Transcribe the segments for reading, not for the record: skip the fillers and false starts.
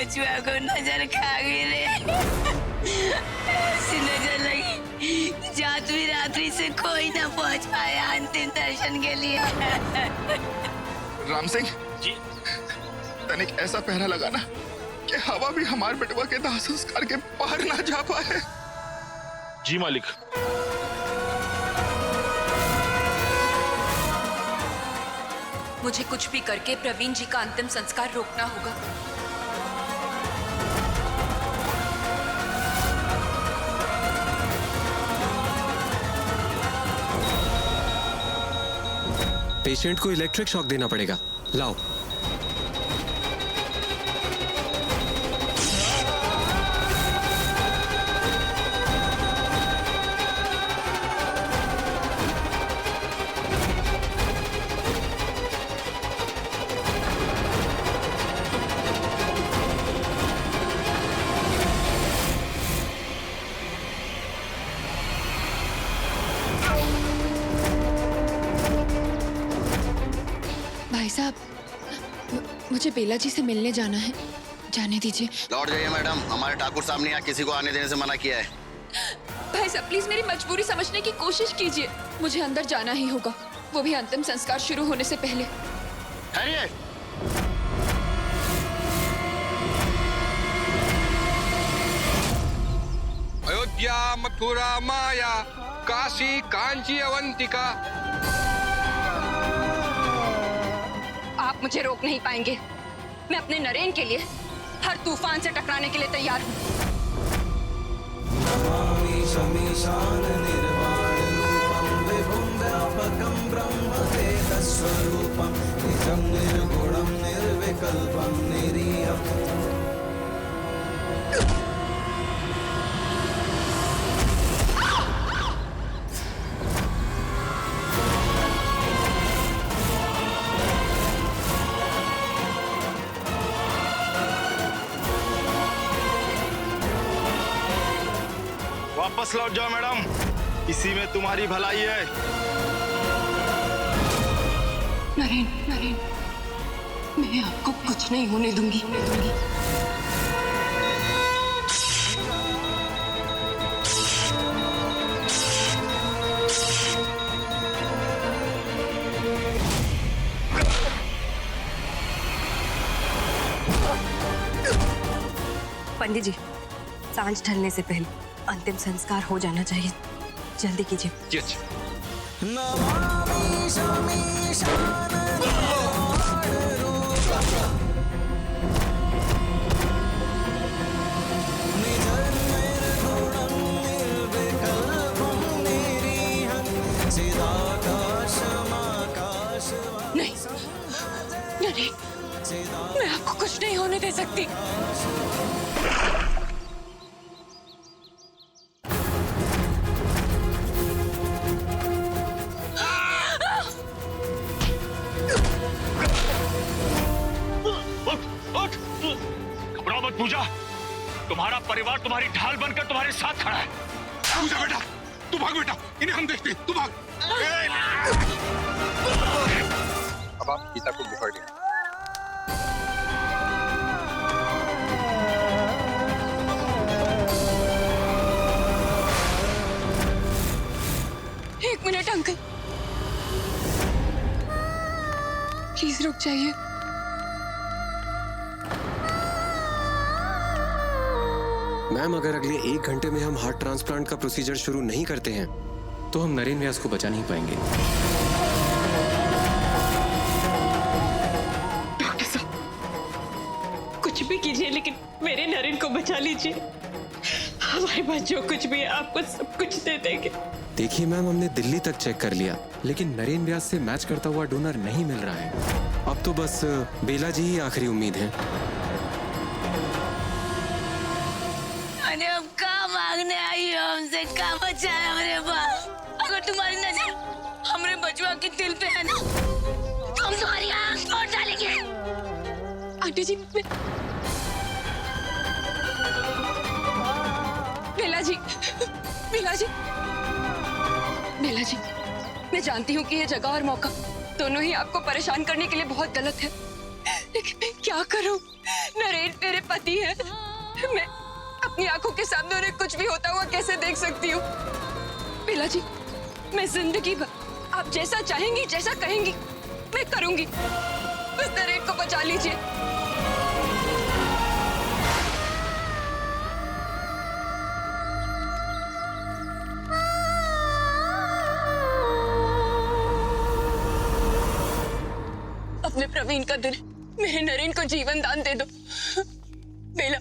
बचुआ को नजर खा गई रे। ऐसी नजर लगी जात भी रात्रि से कोई ना पहुंच पाया अंतिम दर्शन के लिए। राम सिंह जी तनिक ऐसा पहरा लगाना कि हवा भी हमारे बेटवा के दाह संस्कार के पार ना जा पाए। जी मालिक। मुझे कुछ भी करके प्रवीण जी का अंतिम संस्कार रोकना होगा। पेशेंट को इलेक्ट्रिक शॉक देना पड़ेगा। लाओ। भाई साहब, मुझे बेला जी से मिलने जाना है, जाने दीजिए। लौट जाइए मैडम, हमारे ठाकुर साहब ने यहाँ किसी को आने देने से मना किया है। भाई साहब प्लीज मेरी मजबूरी समझने की कोशिश कीजिए, मुझे अंदर जाना ही होगा, वो भी अंतिम संस्कार शुरू होने से पहले। ठहरिए। अयोध्या, मथुरा, माया, काशी, कांची, अवंतिका। आप मुझे रोक नहीं पाएंगे। मैं अपने नरेन के लिए हर तूफान से टकराने के लिए तैयार हूँ। वापस लौट जाओ मैडम, इसी में तुम्हारी भलाई है। नरेन, नरेन, मैं आपको कुछ नहीं होने दूंगी। पंडित जी, सांझ ढलने से पहले अंतिम संस्कार हो जाना चाहिए, जल्दी कीजिए। यस। नहीं, नहीं, मैं आपको कुछ नहीं होने दे सकती। पूजा, तुम्हारा परिवार तुम्हारी ढाल बनकर तुम्हारे साथ खड़ा है। पूजा बेटा, तू भाग बेटा, इन्हें हम देखते, तू भाग। अब आप गीता को बिफर दें। एक मिनट अंकल, प्लीज रुक जाइए। मैम, अगर अगले 1 घंटे में हम हार्ट ट्रांसप्लांट का प्रोसीजर शुरू नहीं करते हैं तो हम नरेन व्यास को बचा नहीं पाएंगे। डॉक्टर साहब, कुछ भी कीजिए लेकिन मेरे नरेन को बचा लीजिए। हमारे पास जो कुछ भी है आपको सब कुछ दे देंगे। देखिए मैम, हमने दिल्ली तक चेक कर लिया लेकिन नरेन व्यास से मैच करता हुआ डोनर नहीं मिल रहा है। अब तो बस बेला जी ही आखिरी उम्मीद है। अरे अब क्या मांगने आई हो हमसे, क्या बचा है हमारे पास? अगर तुम्हारी नजर हमारे बचवा के दिल पे है ना, तो हम तुम्हारी आंख तोड़ डालेंगे। आंटी जी, बेला जी, बेला जी, बेला जी, मैं जानती हूँ कि ये जगह और मौका दोनों ही आपको परेशान करने के लिए बहुत गलत है, लेकिन मैं क्या करूं? नरेन मेरे पति है। मैं अपनी आंखों के सामने उन्हें कुछ भी होता हुआ कैसे देख सकती हूँ? बेला जी, मैं जिंदगी भर आप जैसा चाहेंगी, जैसा कहेंगी, मैं करूंगी। बस नरेन को बचा लीजिए। अपने प्रवीण का दिल मेरे नरेन को जीवन दान दे दो। बेला,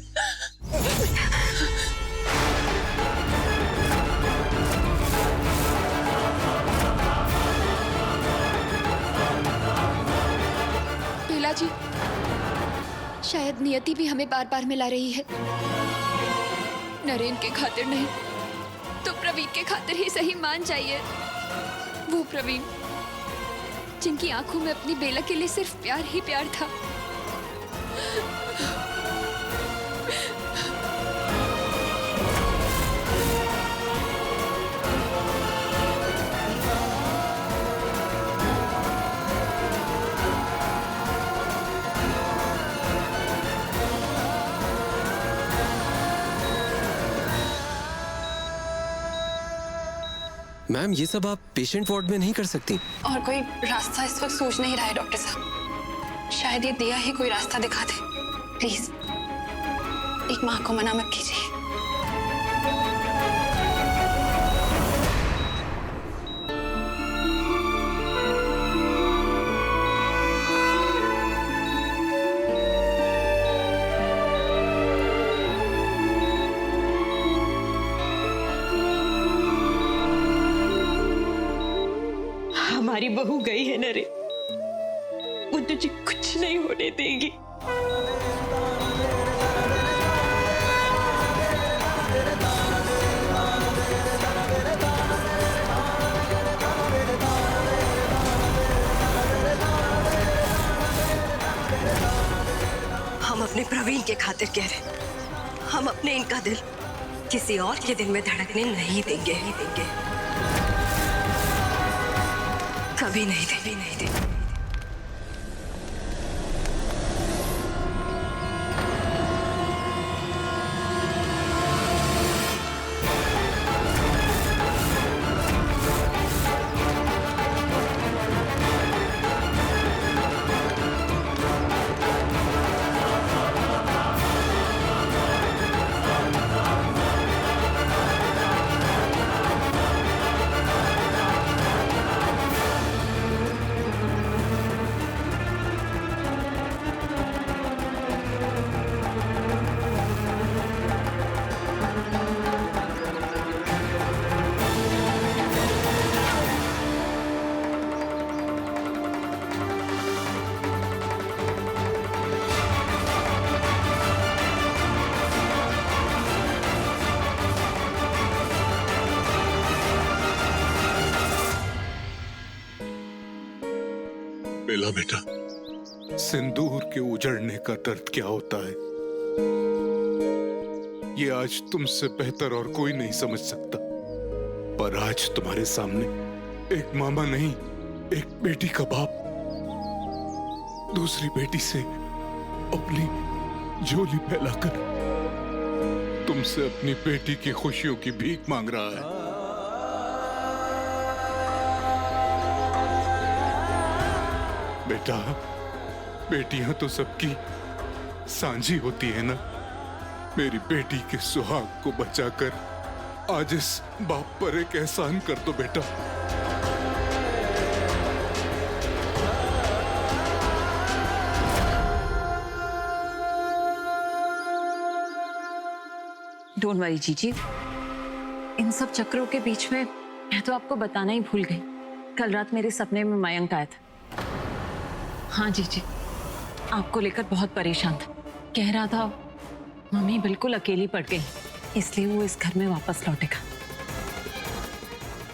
बेला जी, शायद नियति भी हमें बार बार मिला रही है। नरेन के खातिर नहीं तो प्रवीण के खातिर ही सही मान जाइए। वो प्रवीण जिनकी आंखों में अपनी बेला के लिए सिर्फ प्यार ही प्यार था। मैम, ये सब आप पेशेंट वार्ड में नहीं कर सकती। और कोई रास्ता इस वक्त सूझ नहीं रहा है डॉक्टर साहब। शायद ये दिया ही कोई रास्ता दिखा दे। प्लीज एक माँ को मना मत कीजिए। हमारी बहू गई है नरेन, वो तुझे कुछ नहीं होने देगी। हम अपने प्रवीण के खातिर कह रहे, हम अपने इनका दिल किसी और के दिल में धड़कने नहीं देंगे, कभी नहीं देंगे। बेला बेटा, सिंदूर के उजड़ने का दर्द क्या होता है, ये आज तुमसे बेहतर और कोई नहीं समझ सकता। पर आज तुम्हारे सामने एक मामा नहीं, एक बेटी का बाप दूसरी बेटी से अपनी झोली फैलाकर तुमसे अपनी बेटी की खुशियों की भीख मांग रहा है। बेटा, बेटियां तो सबकी सांझी होती है ना। मेरी बेटी के सुहाग को बचाकर आज इस बाप पर एक एहसान कर दो बेटा। डोंट वरी जीजी, इन सब चक्रों के बीच में मैं तो आपको बताना ही भूल गई। कल रात मेरे सपने में मयंक आया था। हाँ जीजी, आपको लेकर बहुत परेशान था। कह रहा था मम्मी बिल्कुल अकेली पड़ गई, इसलिए वो इस घर में वापस लौटेगा।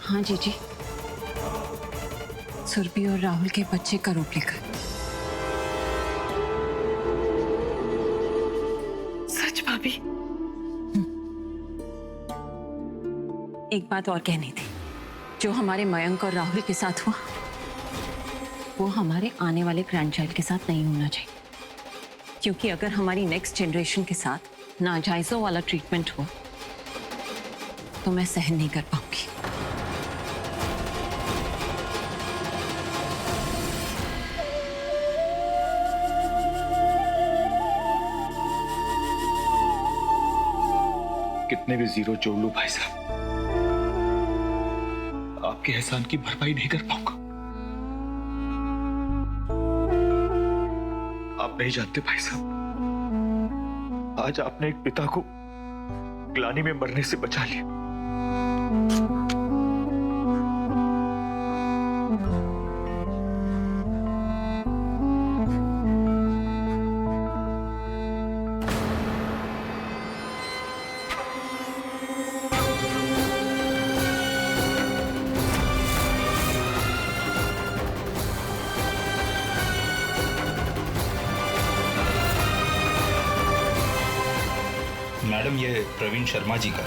हाँ जीजी, सुरभि और राहुल के बच्चे का रूप लेकर। सच भाभी? एक बात और कहनी थी, जो हमारे मयंक और राहुल के साथ हुआ वो हमारे आने वाले ग्रैंडचाइल्ड के साथ नहीं होना चाहिए। क्योंकि अगर हमारी नेक्स्ट जनरेशन के साथ नाजायजों वाला ट्रीटमेंट हुआ तो मैं सहन नहीं कर पाऊंगी। कितने भी जीरो जोड़ लूं भाई साहब, आपके एहसान की भरपाई नहीं कर पाऊंगा। आप नहीं जानते भाई साहब, आज आपने एक पिता को ग्लानि में मरने से बचा लिया। मैडम, ये प्रवीण शर्मा जी का।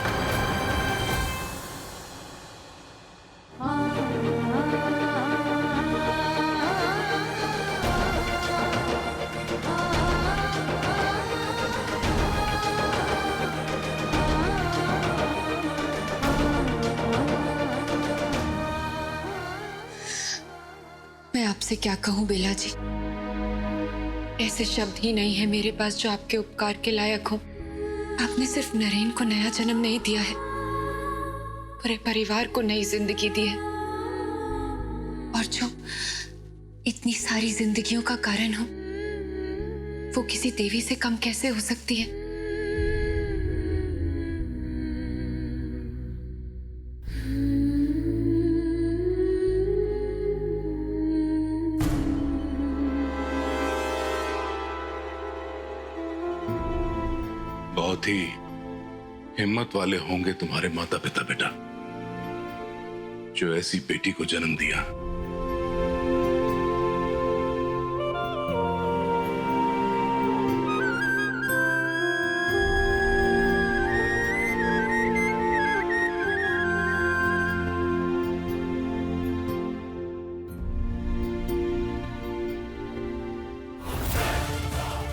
मैं आपसे क्या कहूं बेला जी, ऐसे शब्द ही नहीं है मेरे पास जो आपके उपकार के लायक हो। आपने सिर्फ नरेन को नया जन्म नहीं दिया है, पूरे परिवार को नई जिंदगी दी है, और जो इतनी सारी जिंदगियों का कारण हो वो किसी देवी से कम कैसे हो सकती है। बहुत ही हिम्मत वाले होंगे तुम्हारे माता पिता बेटा, जो ऐसी बेटी को जन्म दिया।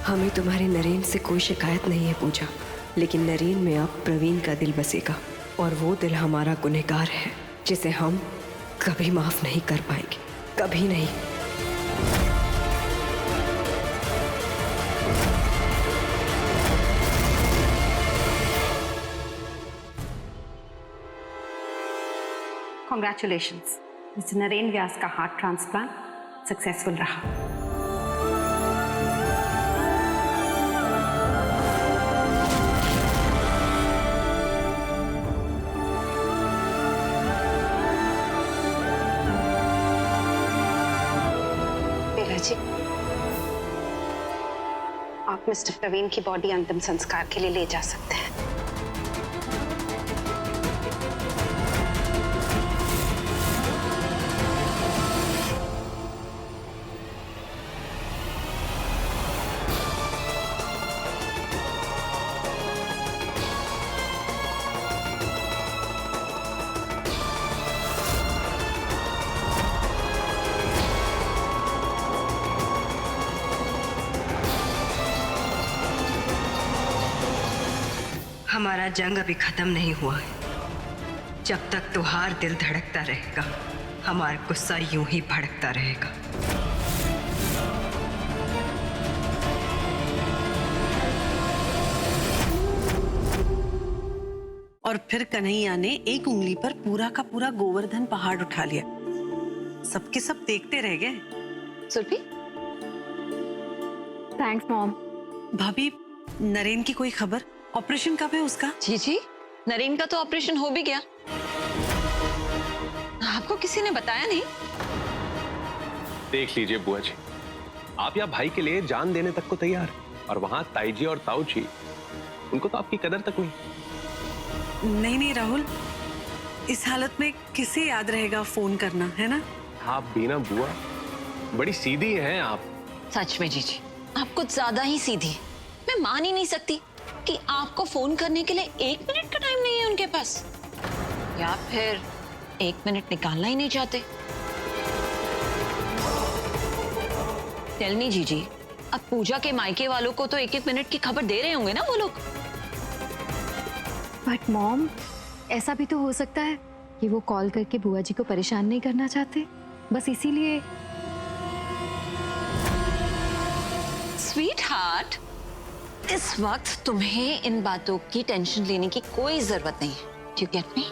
हमें तुम्हारे नरेन से कोई शिकायत नहीं है पूजा, लेकिन नरेन में अब प्रवीण का दिल बसेगा, और वो दिल हमारा गुनहगार है जिसे हम कभी माफ नहीं कर पाएंगे, कभी नहीं। कॉन्ग्रेचुलेशंस, मिस्टर नरेन व्यास का हार्ट ट्रांसप्लांट सक्सेसफुल रहा। जी, आप मिस्टर प्रवीण की बॉडी अंतिम संस्कार के लिए ले जा सकते हैं। हमारा जंग अभी खत्म नहीं हुआ है। जब तक तुम्हारा दिल धड़कता रहेगा, हमारा गुस्सा यूं ही भड़कता रहेगा। और फिर कन्हैया ने एक उंगली पर पूरा का पूरा गोवर्धन पहाड़ उठा लिया। सबके सब देखते रह गए। Surabhi, thanks mom. भाभी, नरेन की कोई खबर? ऑपरेशन कब है उसका? जी, नरेन का तो ऑपरेशन हो भी गया। आपको किसी ने बताया नहीं? देख लीजिए बुआ जी, आप यहाँ भाई के लिए जान देने तक को तैयार, और वहां ताई जी और ताऊ जी, उनको तो आपकी कदर तक नहीं। नहीं राहुल, इस हालत में किसे याद रहेगा फोन करना, है ना? आप भी ना बुआ, बड़ी सीधी हैं आप। सच में जीजी, आप कुछ ज्यादा ही सीधी। मैं मान ही नहीं सकती कि आपको फोन करने के लिए 1 मिनट का टाइम नहीं है उनके पास, या फिर 1 मिनट निकालना ही नहीं चाहते। टेल मी जीजी, अब पूजा के मायके वालों को तो 1-1 मिनट की खबर दे रहे होंगे ना वो लोग। बट मॉम, ऐसा भी तो हो सकता है कि वो कॉल करके बुआ जी को परेशान नहीं करना चाहते, बस इसीलिए। स्वीट हार्ट, इस वक्त तुम्हें इन बातों की टेंशन लेने की कोई जरूरत नहीं है। Do you get me?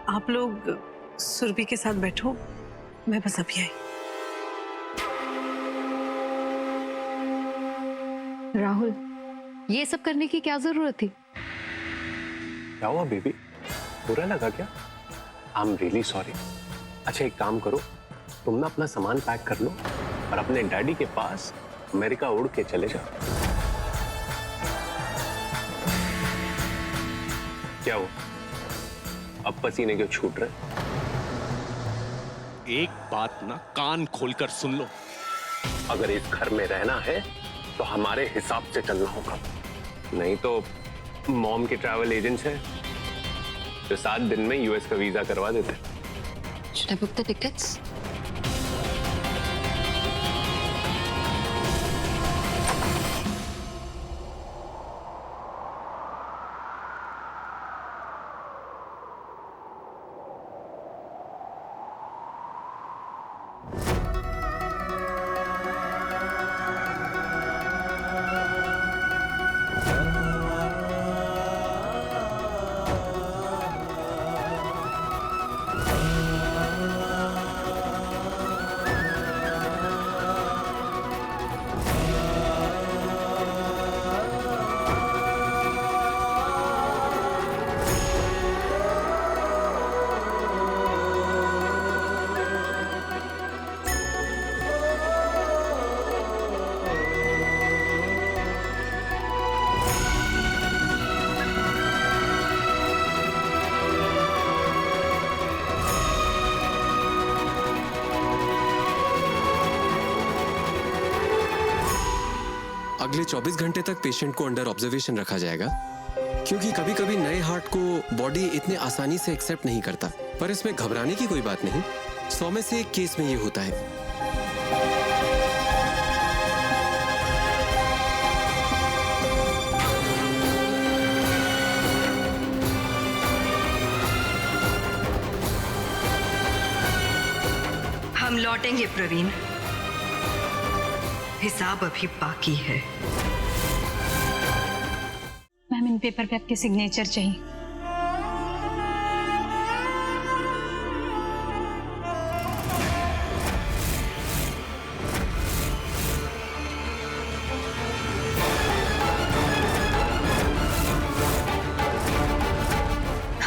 आप लोग सुरभि के साथ बैठो, मैं बस अभी आई। राहुल, ये सब करने की क्या जरूरत थी? क्या हुआ बेबी, बुरा लगा क्या? I am really sorry. अच्छा एक काम करो, तुम ना अपना सामान पैक कर लो और अपने डैडी के पास अमेरिका उड़ के चले जाओ। क्या हुआ, अब पसीने क्यों छूट रहे? एक बात ना कान खोलकर सुन लो, अगर इस घर में रहना है तो हमारे हिसाब से चलना होगा, नहीं तो मॉम के ट्रैवल एजेंट्स हैं जो 7 दिन में यूएस का वीजा करवा देते। Should I book the tickets? अगले 24 घंटे तक पेशेंट को अंडर ऑब्जर्वेशन रखा जाएगा, क्योंकि कभी कभी नए हार्ट को बॉडी इतने आसानी से एक्सेप्ट नहीं करता। पर इसमें घबराने की कोई बात नहीं, 100 में से 1 केस में ये होता है। हम लौटेंगे प्रवीण, हिसाब अभी बाकी है। मैम, इन पेपर पे आपके सिग्नेचर चाहिए।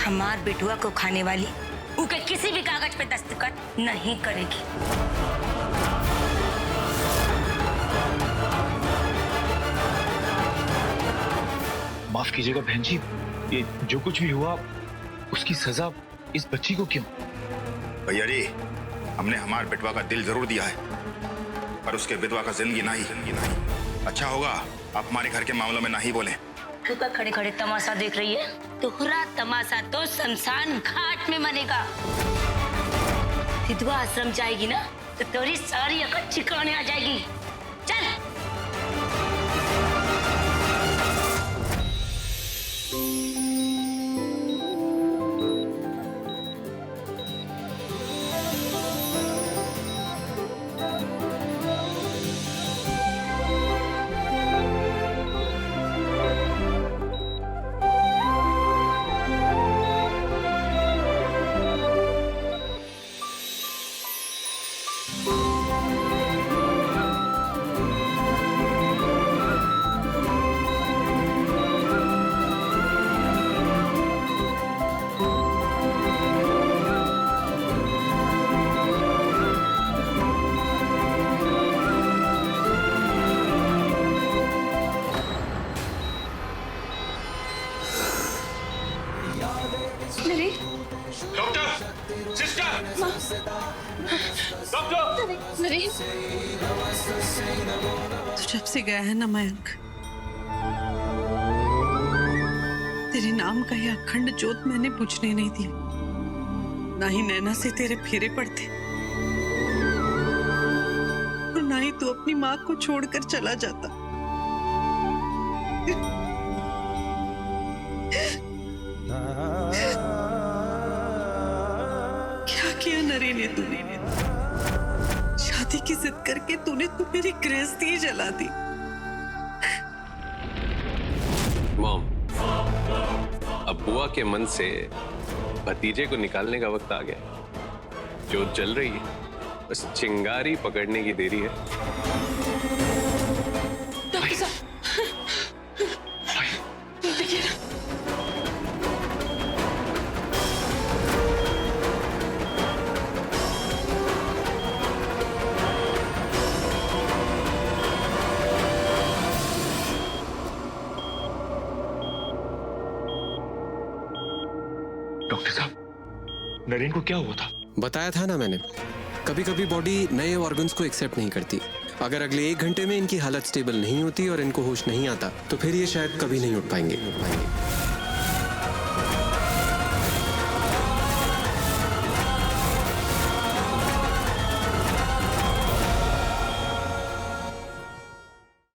हमार बेटुआ को खाने वाली उनके किसी भी कागज पे दस्तखत नहीं करेगी। माफ कीजिएगा बहन जी, ये जो कुछ भी हुआ उसकी सजा इस बच्ची को क्यों? भैया जी, हमने हमारे बेटवा का दिल जरूर दिया है, पर उसके विधवा का जिंदगी नहीं। अच्छा होगा आप हमारे घर के मामलों में नहीं बोले। तू का खड़े खड़े तमाशा देख रही है? तुहरा तमाशा तो शमशान घाट में मनेगा। विधवा आश्रम जाएगी ना तो तेरी सारी अकल ठिकाने आ जाएगी। चल। तो जब से गया है ना मयंक, तेरे नाम का यह अखंड ज्योत मैंने बुझने नहीं दी, ना ही नैना से तेरे फेरे पड़ते। अपनी माँ को छोड़कर चला जाता। क्या किया नरेन ने तूने? शादी की जिद करके तूने तो मेरी गृहस्थी ही जला दी। मॉम, अब बुआ के मन से भतीजे को निकालने का वक्त आ गया। जोत जल रही है, बस चिंगारी पकड़ने की देरी है। डॉक्टर साहब, देखिए ना। डॉक्टर साहब, नरेन को क्या हुआ था? बताया था ना मैंने, कभी कभी बॉडी नए ऑर्गन्स को एक्सेप्ट नहीं करती। अगर अगले 1 घंटे में इनकी हालत स्टेबल नहीं होती और इनको होश नहीं आता तो फिर ये शायद कभी नहीं उठ पाएंगे।